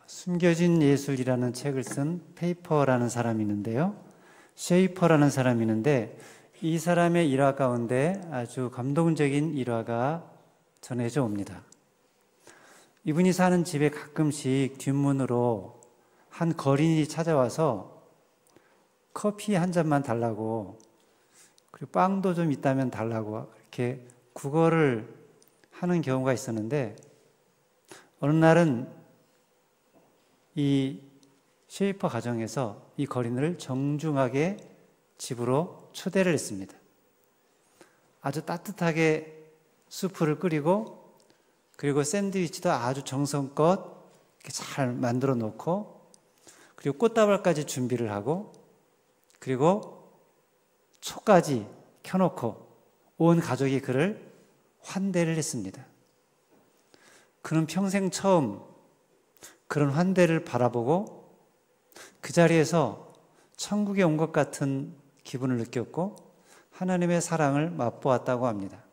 숨겨진 예술이라는 책을 쓴 페이퍼라는 사람이 있는데요. 셰이퍼라는 사람이 있는데 이 사람의 일화 가운데 아주 감동적인 일화가 전해져 옵니다. 이분이 사는 집에 가끔씩 뒷문으로 한 거린이 찾아와서 커피 한 잔만 달라고, 그리고 빵도 좀 있다면 달라고 이렇게 구걸을 하는 경우가 있었는데, 어느 날은 이 셰이퍼 가정에서 이 거린을 정중하게 집으로 초대를 했습니다. 아주 따뜻하게 수프를 끓이고, 그리고 샌드위치도 아주 정성껏 이렇게 잘 만들어 놓고, 그리고 꽃다발까지 준비를 하고, 그리고 초까지 켜놓고 온 가족이 그를 환대를 했습니다. 그는 평생 처음 그런 환대를 바라보고 그 자리에서 천국에 온 것 같은 기분을 느꼈고 하나님의 사랑을 맛보았다고 합니다.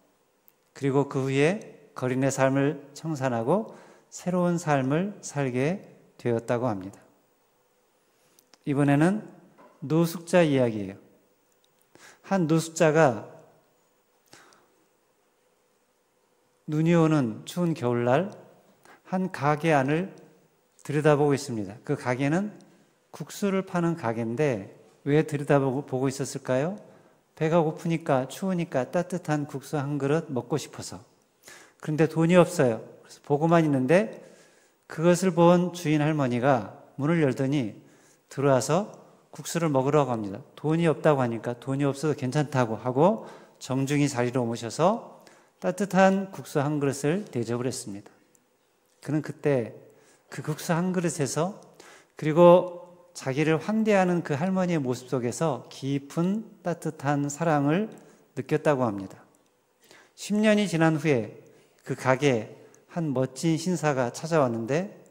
그리고 그 후에 거린의 삶을 청산하고 새로운 삶을 살게 되었다고 합니다. 이번에는 노숙자 이야기예요. 한 노숙자가 눈이 오는 추운 겨울날 한 가게 안을 들여다보고 있습니다. 그 가게는 국수를 파는 가게인데 왜 들여다보고 있었을까요? 배가 고프니까, 추우니까 따뜻한 국수 한 그릇 먹고 싶어서. 그런데 돈이 없어요. 그래서 보고만 있는데 그것을 본 주인 할머니가 문을 열더니 들어와서 국수를 먹으라고 합니다. 돈이 없다고 하니까 돈이 없어도 괜찮다고 하고 정중히 자리로 모셔서 따뜻한 국수 한 그릇을 대접을 했습니다. 그는 그때 그 국수 한 그릇에서, 그리고 자기를 환대하는 그 할머니의 모습 속에서 깊은 따뜻한 사랑을 느꼈다고 합니다. 10년이 지난 후에 그 가게에 한 멋진 신사가 찾아왔는데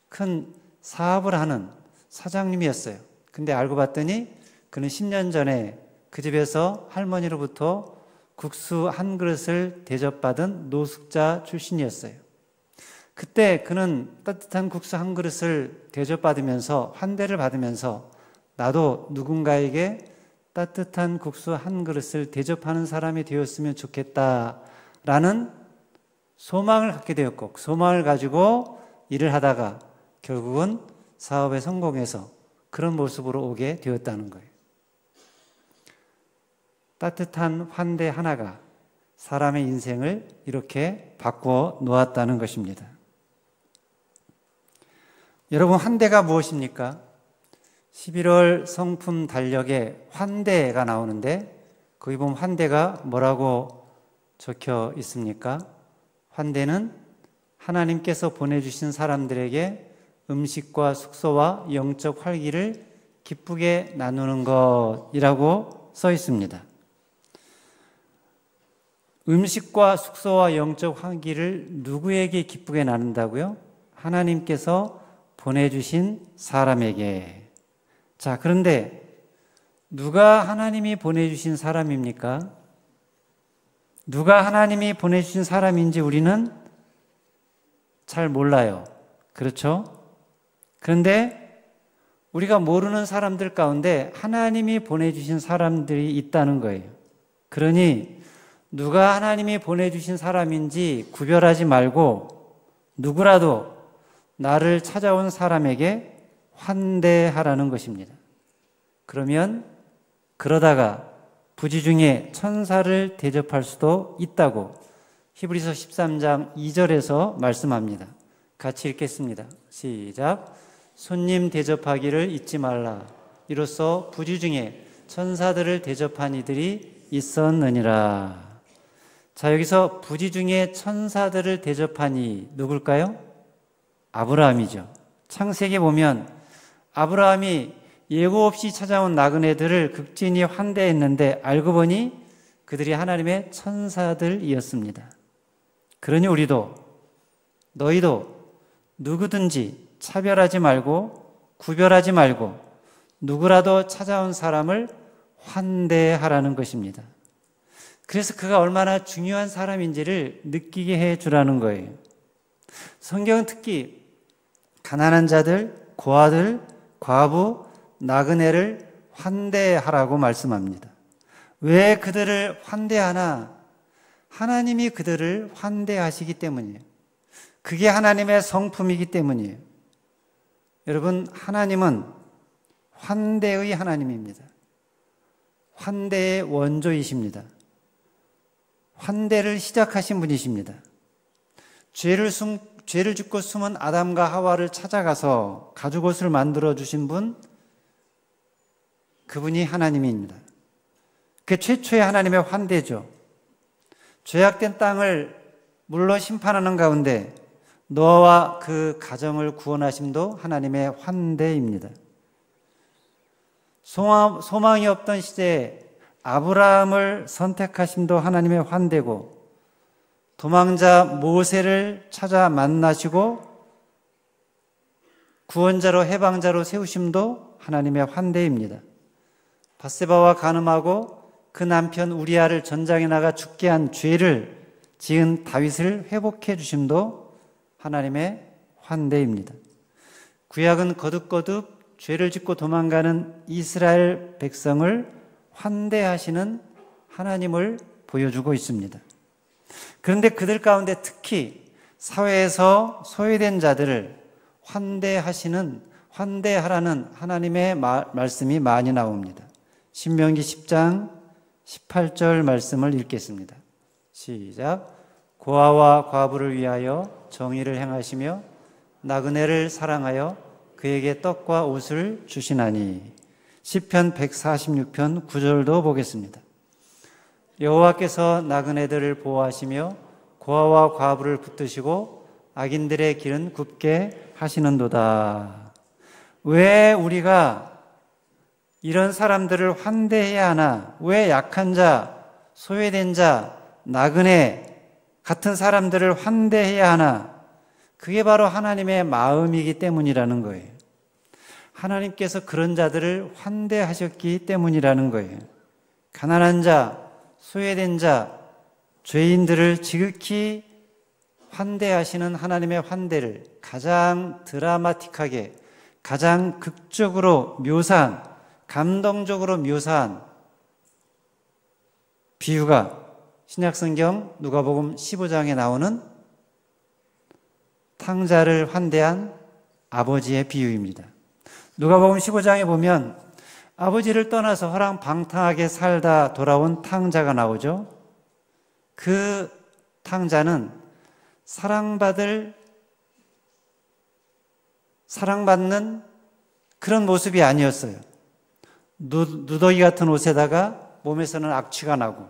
큰 사업을 하는 사장님이었어요. 근데 알고 봤더니 그는 10년 전에 그 집에서 할머니로부터 국수 한 그릇을 대접받은 노숙자 출신이었어요. 그때 그는 따뜻한 국수 한 그릇을 대접받으면서, 환대를 받으면서 나도 누군가에게 따뜻한 국수 한 그릇을 대접하는 사람이 되었으면 좋겠다라는 소망을 갖게 되었고, 소망을 가지고 일을 하다가 결국은 사업에 성공해서 그런 모습으로 오게 되었다는 거예요. 따뜻한 환대 하나가 사람의 인생을 이렇게 바꾸어 놓았다는 것입니다. 여러분, 환대가 무엇입니까? 11월 성품 달력에 환대가 나오는데 거기 보면 환대가 뭐라고 적혀 있습니까? 환대는 하나님께서 보내주신 사람들에게 음식과 숙소와 영적 활기를 기쁘게 나누는 것이라고 써 있습니다. 음식과 숙소와 영적 활기를 누구에게 기쁘게 나눈다고요? 하나님께서 보내주신 사람에게. 자, 그런데 누가 하나님이 보내주신 사람입니까? 누가 하나님이 보내주신 사람인지 우리는 잘 몰라요. 그렇죠? 그런데 우리가 모르는 사람들 가운데 하나님이 보내주신 사람들이 있다는 거예요. 그러니 누가 하나님이 보내주신 사람인지 구별하지 말고 누구라도 나를 찾아온 사람에게 환대하라는 것입니다. 그러면 그러다가 부지 중에 천사를 대접할 수도 있다고 히브리서 13장 2절에서 말씀합니다. 같이 읽겠습니다. 시작. 손님 대접하기를 잊지 말라. 이로써 부지 중에 천사들을 대접한 이들이 있었느니라. 자, 여기서 부지 중에 천사들을 대접한 이 누굴까요? 아브라함이죠. 창세기에 보면 아브라함이 예고 없이 찾아온 나그네들을 극진히 환대했는데 알고 보니 그들이 하나님의 천사들이었습니다. 그러니 우리도, 너희도 누구든지 차별하지 말고 구별하지 말고 누구라도 찾아온 사람을 환대하라는 것입니다. 그래서 그가 얼마나 중요한 사람인지를 느끼게 해 주라는 거예요. 성경은 특히 가난한 자들, 고아들, 과부, 나그네를 환대하라고 말씀합니다. 왜 그들을 환대하나? 하나님이 그들을 환대하시기 때문이에요. 그게 하나님의 성품이기 때문이에요. 여러분, 하나님은 환대의 하나님입니다. 환대의 원조이십니다. 환대를 시작하신 분이십니다. 죄를 짓고 숨은 아담과 하와를 찾아가서 가죽옷을 만들어 주신 분, 그분이 하나님입니다. 그 최초의 하나님의 환대죠. 죄악된 땅을 물로 심판하는 가운데 노아와 그 가정을 구원하심도 하나님의 환대입니다. 소망이 없던 시대에 아브라함을 선택하심도 하나님의 환대고, 도망자 모세를 찾아 만나시고 구원자로 해방자로 세우심도 하나님의 환대입니다. 밧세바와 간음하고 그 남편 우리아를 전장에 나가 죽게 한 죄를 지은 다윗을 회복해 주심도 하나님의 환대입니다. 구약은 거듭거듭 죄를 짓고 도망가는 이스라엘 백성을 환대하시는 하나님을 보여주고 있습니다. 그런데 그들 가운데 특히 사회에서 소외된 자들을 환대하라는 하나님의 말씀이 많이 나옵니다. 신명기 10장 18절 말씀을 읽겠습니다. 시작. 고아와 과부를 위하여 정의를 행하시며 나그네를 사랑하여 그에게 떡과 옷을 주시나니. 시편 146편 9절도 보겠습니다. 여호와께서 나그네들을 보호하시며 고아와 과부를 붙드시고 악인들의 길은 굽게 하시는도다. 왜 우리가 이런 사람들을 환대해야 하나? 왜 약한 자, 소외된 자, 나그네 같은 사람들을 환대해야 하나? 그게 바로 하나님의 마음이기 때문이라는 거예요. 하나님께서 그런 자들을 환대하셨기 때문이라는 거예요. 가난한 자, 소외된 자, 죄인들을 지극히 환대하시는 하나님의 환대를 가장 드라마틱하게, 가장 극적으로 묘사한, 감동적으로 묘사한 비유가 신약성경 누가복음 15장에 나오는 탕자를 환대한 아버지의 비유입니다. 누가복음 15장에 보면 아버지를 떠나서 허랑방탕하게 살다 돌아온 탕자가 나오죠. 그 탕자는 사랑받는 그런 모습이 아니었어요. 누더기 같은 옷에다가 몸에서는 악취가 나고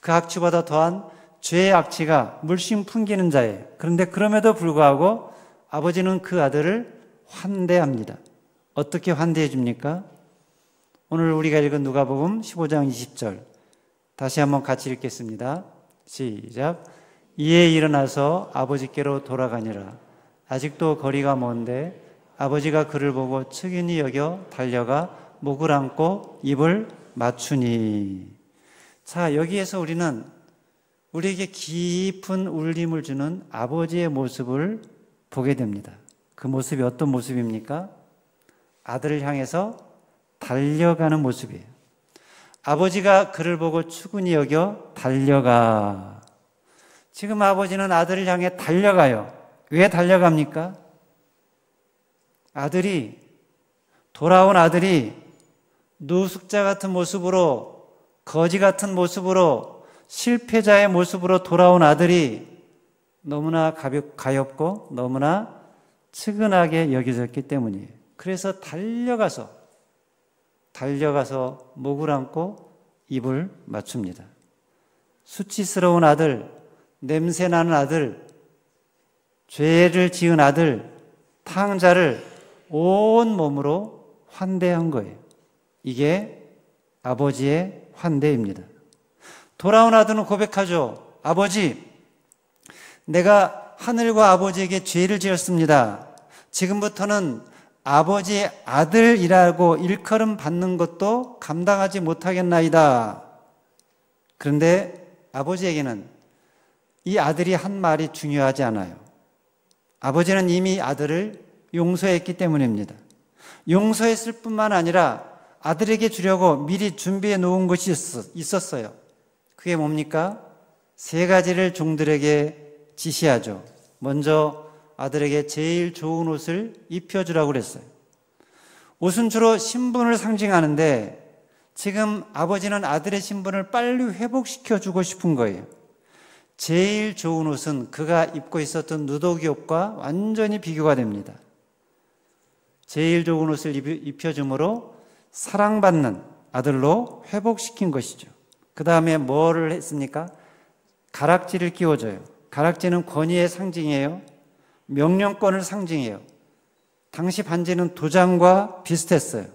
그 악취보다 더한 죄의 악취가 물씬 풍기는 자예요. 그런데 그럼에도 불구하고 아버지는 그 아들을 환대합니다. 어떻게 환대해 줍니까? 오늘 우리가 읽은 누가복음 15장 20절 다시 한번 같이 읽겠습니다. 시작. 이에 일어나서 아버지께로 돌아가니라. 아직도 거리가 먼데 아버지가 그를 보고 측은히 여겨 달려가 목을 안고 입을 맞추니. 자, 여기에서 우리는 우리에게 깊은 울림을 주는 아버지의 모습을 보게 됩니다. 그 모습이 어떤 모습입니까? 아들을 향해서 달려가는 모습이에요. 아버지가 그를 보고 측은히 여겨 달려가. 지금 아버지는 아들을 향해 달려가요. 왜 달려갑니까? 돌아온 아들이 노숙자 같은 모습으로, 거지 같은 모습으로, 실패자의 모습으로 돌아온 아들이 너무나 가엽고 너무나 측은하게 여겨졌기 때문이에요. 그래서 달려가서 목을 안고 입을 맞춥니다. 수치스러운 아들, 냄새나는 아들, 죄를 지은 아들, 탕자를 온 몸으로 환대한 거예요. 이게 아버지의 환대입니다. 돌아온 아들은 고백하죠. 아버지, 내가 하늘과 아버지에게 죄를 지었습니다. 지금부터는 아버지의 아들이라고 일컬음 받는 것도 감당하지 못하겠나이다. 그런데 아버지에게는 이 아들이 한 말이 중요하지 않아요. 아버지는 이미 아들을 용서했기 때문입니다. 용서했을 뿐만 아니라 아들에게 주려고 미리 준비해 놓은 것이 있었어요. 그게 뭡니까? 3가지를 종들에게 지시하죠. 먼저 아들에게 제일 좋은 옷을 입혀주라고 그랬어요. 옷은 주로 신분을 상징하는데 지금 아버지는 아들의 신분을 빨리 회복시켜주고 싶은 거예요. 제일 좋은 옷은 그가 입고 있었던 누더기 옷과 완전히 비교가 됩니다. 제일 좋은 옷을 입혀줌으로 사랑받는 아들로 회복시킨 것이죠. 그 다음에 뭐를 했습니까? 가락지를 끼워줘요. 가락지는 권위의 상징이에요. 명령권을 상징해요. 당시 반지는 도장과 비슷했어요.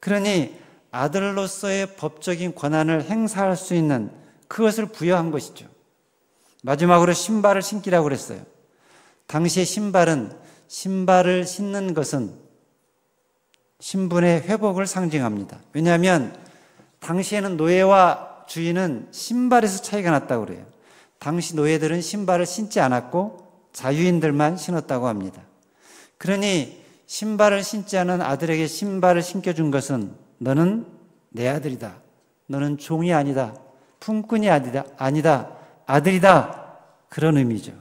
그러니 아들로서의 법적인 권한을 행사할 수 있는 그것을 부여한 것이죠. 마지막으로 신발을 신기라고 그랬어요. 당시의 신발을 신는 것은 신분의 회복을 상징합니다. 왜냐하면 당시에는 노예와 주인은 신발에서 차이가 났다고 그래요. 당시 노예들은 신발을 신지 않았고 자유인들만 신었다고 합니다. 그러니 신발을 신지 않은 아들에게 신발을 신겨준 것은 너는 내 아들이다. 너는 종이 아니다. 품꾼이 아니다. 아들이다. 그런 의미죠.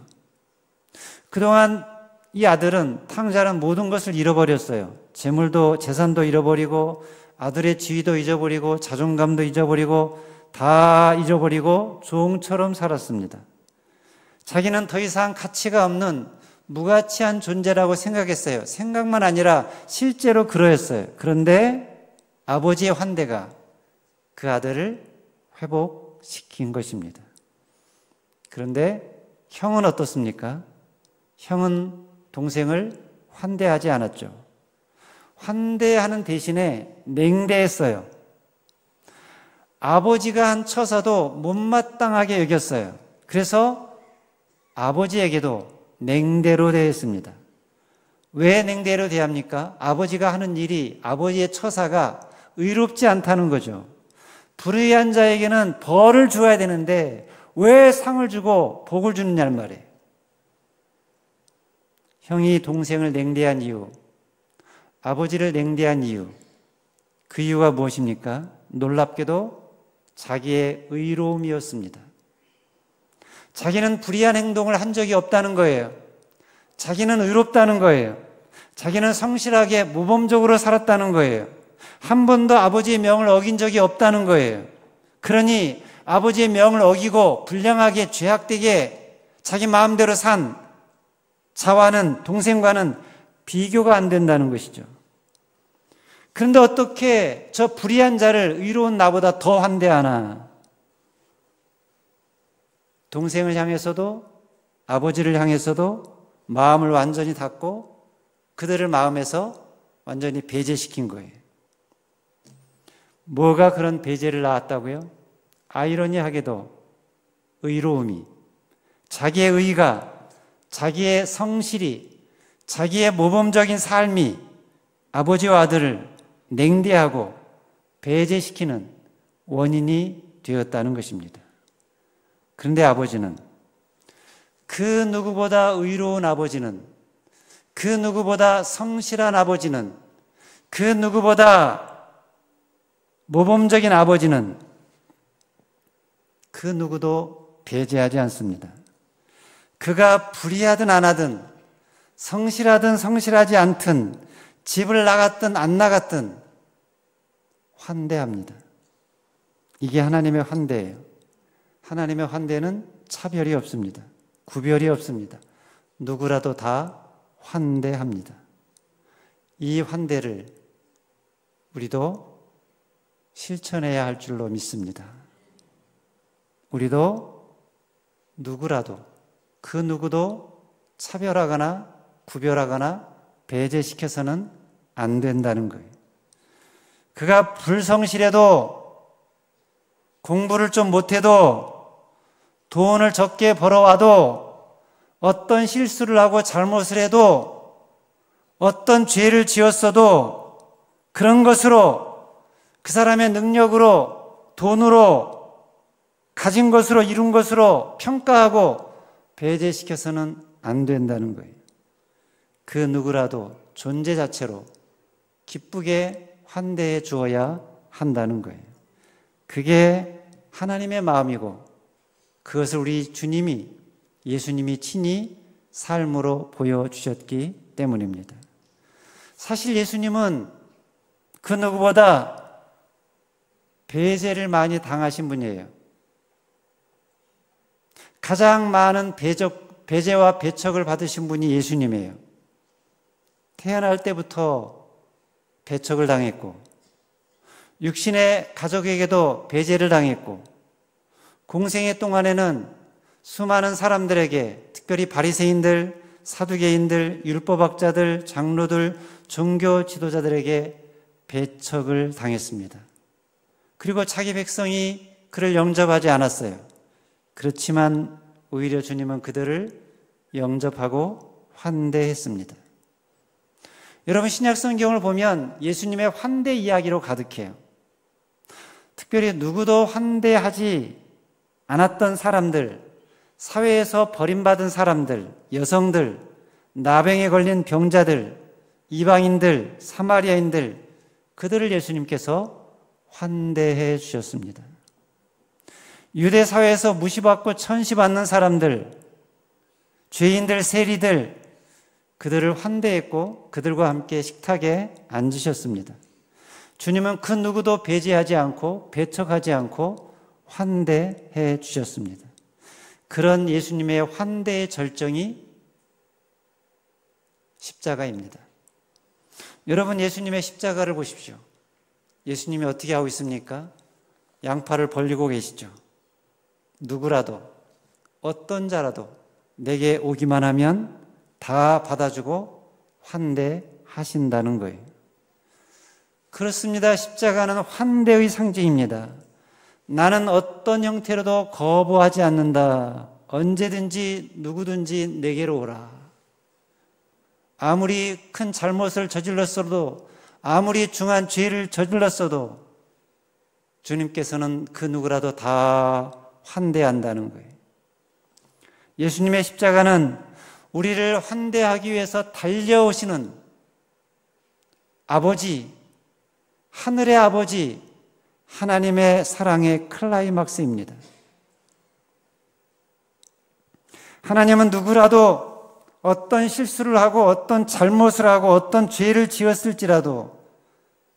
그동안 이 아들은 탕자는 모든 것을 잃어버렸어요. 재산도 잃어버리고 아들의 지위도 잊어버리고 자존감도 잊어버리고 다 잊어버리고 종처럼 살았습니다. 자기는 더 이상 가치가 없는 무가치한 존재라고 생각했어요. 생각만 아니라 실제로 그러했어요. 그런데 아버지의 환대가 그 아들을 회복시킨 것입니다. 그런데 형은 어떻습니까? 형은 동생을 환대하지 않았죠. 환대하는 대신에 냉대했어요. 아버지가 한 처사도 못마땅하게 여겼어요. 그래서 아버지에게도 냉대로 대했습니다. 왜 냉대로 대합니까? 아버지가 하는 일이 아버지의 처사가 의롭지 않다는 거죠. 불의한 자에게는 벌을 주어야 되는데 왜 상을 주고 복을 주느냐는 말이에요. 형이 동생을 냉대한 이유, 아버지를 냉대한 이유, 그 이유가 무엇입니까? 놀랍게도 자기의 의로움이었습니다. 자기는 불의한 행동을 한 적이 없다는 거예요. 자기는 의롭다는 거예요. 자기는 성실하게 모범적으로 살았다는 거예요. 한 번도 아버지의 명을 어긴 적이 없다는 거예요. 그러니 아버지의 명을 어기고 불량하게 죄악되게 자기 마음대로 산 자와는, 동생과는 비교가 안 된다는 것이죠. 그런데 어떻게 저 불의한 자를 의로운 나보다 더 환대하나? 동생을 향해서도 아버지를 향해서도 마음을 완전히 닫고 그들을 마음에서 완전히 배제시킨 거예요. 뭐가 그런 배제를 낳았다고요? 아이러니하게도 의로움이, 자기의 의가, 자기의 성실이, 자기의 모범적인 삶이 아버지와 아들을 냉대하고 배제시키는 원인이 되었다는 것입니다. 그런데 아버지는, 그 누구보다 의로운 아버지는, 그 누구보다 성실한 아버지는, 그 누구보다 모범적인 아버지는 그 누구도 배제하지 않습니다. 그가 불의하든 안 하든, 성실하든 성실하지 않든, 집을 나갔든 안 나갔든 환대합니다. 이게 하나님의 환대예요. 하나님의 환대는 차별이 없습니다. 구별이 없습니다. 누구라도 다 환대합니다. 이 환대를 우리도 실천해야 할 줄로 믿습니다. 우리도 누구라도, 그 누구도 차별하거나 구별하거나 배제시켜서는 안 된다는 거예요. 그가 불성실해도, 공부를 좀 못해도, 돈을 적게 벌어와도, 어떤 실수를 하고 잘못을 해도, 어떤 죄를 지었어도 그런 것으로, 그 사람의 능력으로, 돈으로, 가진 것으로, 이룬 것으로 평가하고 배제시켜서는 안 된다는 거예요. 그 누구라도 존재 자체로 기쁘게 환대해 주어야 한다는 거예요. 그게 하나님의 마음이고 그것을 우리 주님이, 예수님이 친히 삶으로 보여주셨기 때문입니다. 사실 예수님은 그 누구보다 배제를 많이 당하신 분이에요. 가장 많은 배제와 배척을 받으신 분이 예수님이에요. 태어날 때부터 배척을 당했고, 육신의 가족에게도 배제를 당했고, 공생애 동안에는 수많은 사람들에게, 특별히 바리새인들, 사두개인들, 율법학자들, 장로들, 종교 지도자들에게 배척을 당했습니다. 그리고 자기 백성이 그를 영접하지 않았어요. 그렇지만 오히려 주님은 그들을 영접하고 환대했습니다. 여러분, 신약 성경을 보면 예수님의 환대 이야기로 가득해요. 특별히 누구도 환대하지 않았던 사람들, 사회에서 버림받은 사람들, 여성들, 나병에 걸린 병자들, 이방인들, 사마리아인들, 그들을 예수님께서 환대해 주셨습니다. 유대 사회에서 무시받고 천시받는 사람들, 죄인들, 세리들, 그들을 환대했고 그들과 함께 식탁에 앉으셨습니다. 주님은 그 누구도 배제하지 않고 배척하지 않고 환대해 주셨습니다. 그런 예수님의 환대의 절정이 십자가입니다. 여러분, 예수님의 십자가를 보십시오. 예수님이 어떻게 하고 있습니까? 양팔을 벌리고 계시죠. 누구라도, 어떤 자라도 내게 오기만 하면 다 받아주고 환대하신다는 거예요. 그렇습니다. 십자가는 환대의 상징입니다. 나는 어떤 형태로도 거부하지 않는다. 언제든지 누구든지 내게로 오라. 아무리 큰 잘못을 저질렀어도, 아무리 중한 죄를 저질렀어도 주님께서는 그 누구라도 다 환대한다는 거예요. 예수님의 십자가는 우리를 환대하기 위해서 달려오시는 아버지, 하늘의 아버지, 하나님의 사랑의 클라이막스입니다. 하나님은 누구라도 어떤 실수를 하고 어떤 잘못을 하고 어떤 죄를 지었을지라도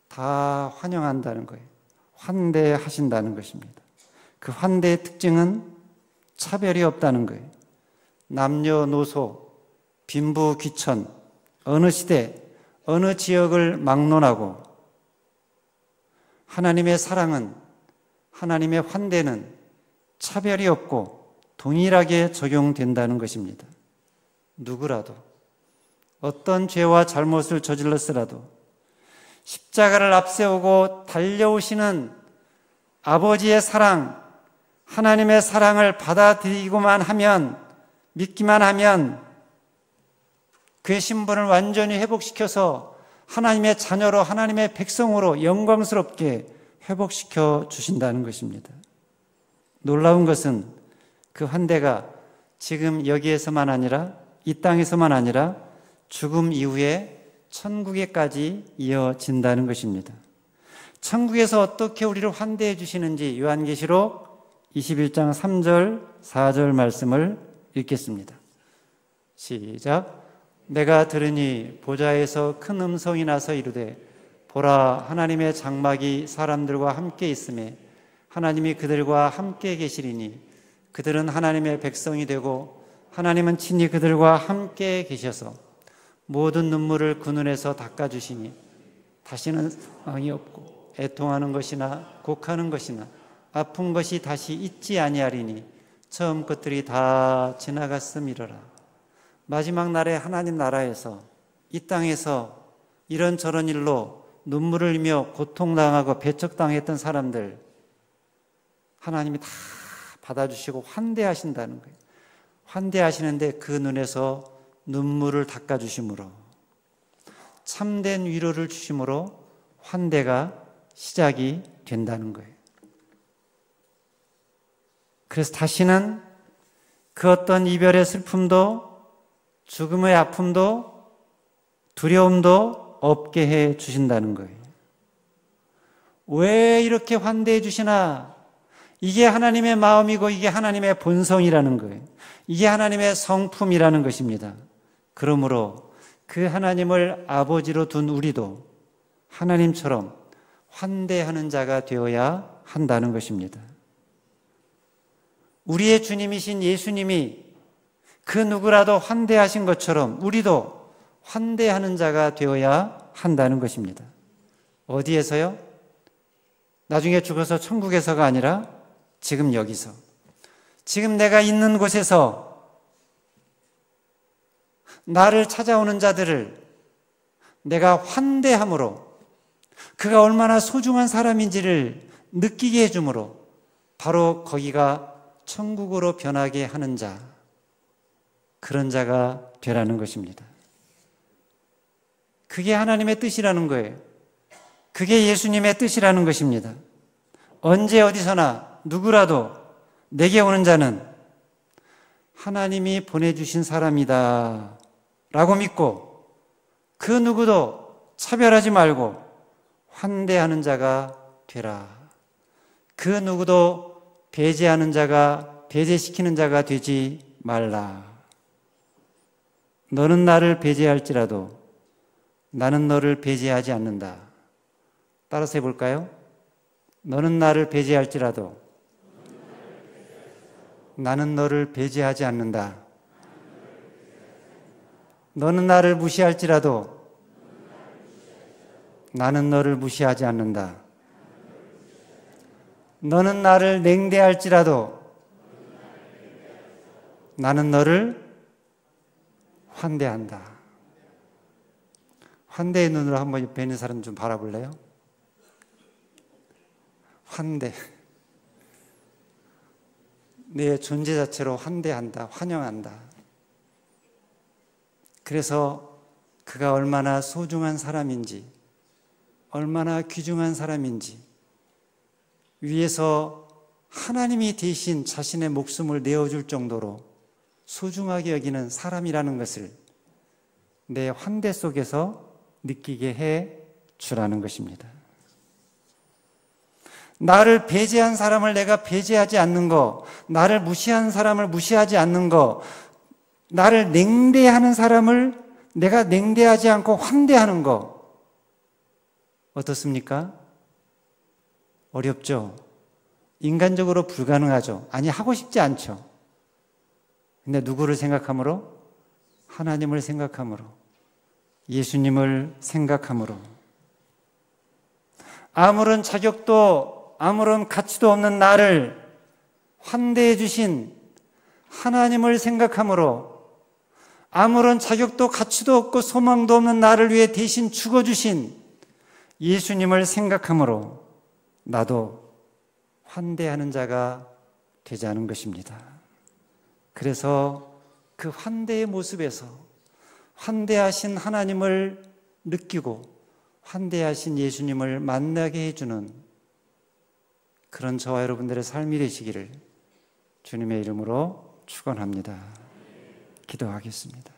다 환영한다는 거예요. 환대하신다는 것입니다. 그 환대의 특징은 차별이 없다는 거예요. 남녀노소, 빈부 귀천, 어느 시대, 어느 지역을 막론하고 하나님의 사랑은, 하나님의 환대는 차별이 없고 동일하게 적용된다는 것입니다. 누구라도 어떤 죄와 잘못을 저질렀으라도 십자가를 앞세우고 달려오시는 아버지의 사랑, 하나님의 사랑을 받아들이고만 하면, 믿기만 하면 그의 신분을 완전히 회복시켜서 하나님의 자녀로, 하나님의 백성으로 영광스럽게 회복시켜 주신다는 것입니다. 놀라운 것은 그 환대가 지금 여기에서만 아니라, 이 땅에서만 아니라 죽음 이후에 천국에까지 이어진다는 것입니다. 천국에서 어떻게 우리를 환대해 주시는지 요한계시록 21장 3절, 4절 말씀을 읽겠습니다. 시작. 내가 들으니 보좌에서 큰 음성이 나서 이르되 보라, 하나님의 장막이 사람들과 함께 있으매 하나님이 그들과 함께 계시리니 그들은 하나님의 백성이 되고 하나님은 친히 그들과 함께 계셔서 모든 눈물을 그 눈에서 닦아주시니 다시는 상황이 없고 애통하는 것이나 곡하는 것이나 아픈 것이 다시 있지 아니하리니 처음 것들이 다 지나갔음이로라. 마지막 날에 하나님 나라에서, 이 땅에서 이런저런 일로 눈물을 흘리며 고통당하고 배척당했던 사람들 하나님이 다 받아주시고 환대하신다는 거예요. 환대하시는데 그 눈에서 눈물을 닦아주심으로, 참된 위로를 주심으로 환대가 시작이 된다는 거예요. 그래서 다시는 그 어떤 이별의 슬픔도 죽음의 아픔도 두려움도 없게 해 주신다는 거예요. 왜 이렇게 환대해 주시나? 이게 하나님의 마음이고 이게 하나님의 본성이라는 거예요. 이게 하나님의 성품이라는 것입니다. 그러므로 그 하나님을 아버지로 둔 우리도 하나님처럼 환대하는 자가 되어야 한다는 것입니다. 우리의 주님이신 예수님이 그 누구라도 환대하신 것처럼 우리도 환대하는 자가 되어야 한다는 것입니다. 어디에서요? 나중에 죽어서 천국에서가 아니라 지금 여기서, 지금 내가 있는 곳에서 나를 찾아오는 자들을 내가 환대함으로 그가 얼마나 소중한 사람인지를 느끼게 해줌으로 바로 거기가 천국으로 변하게 하는 자, 그런 자가 되라는 것입니다. 그게 하나님의 뜻이라는 거예요. 그게 예수님의 뜻이라는 것입니다. 언제 어디서나 누구라도 내게 오는 자는 하나님이 보내주신 사람이다 라고 믿고 그 누구도 차별하지 말고 환대하는 자가 되라. 그 누구도 배제하는 자가, 배제시키는 자가 되지 말라. 너는 나를 배제할지라도 나는 너를 배제하지 않는다. 따라서 해볼까요? 너는 나를 배제할지라도 나는 너를 배제하지 않는다. 너는 나를 무시할지라도 나는 너를 무시하지 않는다. 너는 나를 냉대할지라도 나는 너를 환대한다. 환대의 눈으로 한번 옆에 있는 사람 좀 바라볼래요? 환대. 내 존재 자체로 환대한다, 환영한다. 그래서 그가 얼마나 소중한 사람인지, 얼마나 귀중한 사람인지, 위에서 하나님이 대신 자신의 목숨을 내어줄 정도로 소중하게 여기는 사람이라는 것을 내 환대 속에서 느끼게 해 주라는 것입니다. 나를 배제한 사람을 내가 배제하지 않는 거, 나를 무시한 사람을 무시하지 않는 거, 나를 냉대하는 사람을 내가 냉대하지 않고 환대하는 거, 어떻습니까? 어렵죠? 인간적으로 불가능하죠? 아니, 하고 싶지 않죠? 근데 누구를 생각함으로? 하나님을 생각함으로, 예수님을 생각함으로, 아무런 자격도 아무런 가치도 없는 나를 환대해 주신 하나님을 생각함으로, 아무런 자격도 가치도 없고 소망도 없는 나를 위해 대신 죽어주신 예수님을 생각함으로 나도 환대하는 자가 되자는 것입니다. 그래서 그 환대의 모습에서 환대하신 하나님을 느끼고 환대하신 예수님을 만나게 해주는 그런 저와 여러분들의 삶이 되시기를 주님의 이름으로 축원합니다. 기도하겠습니다.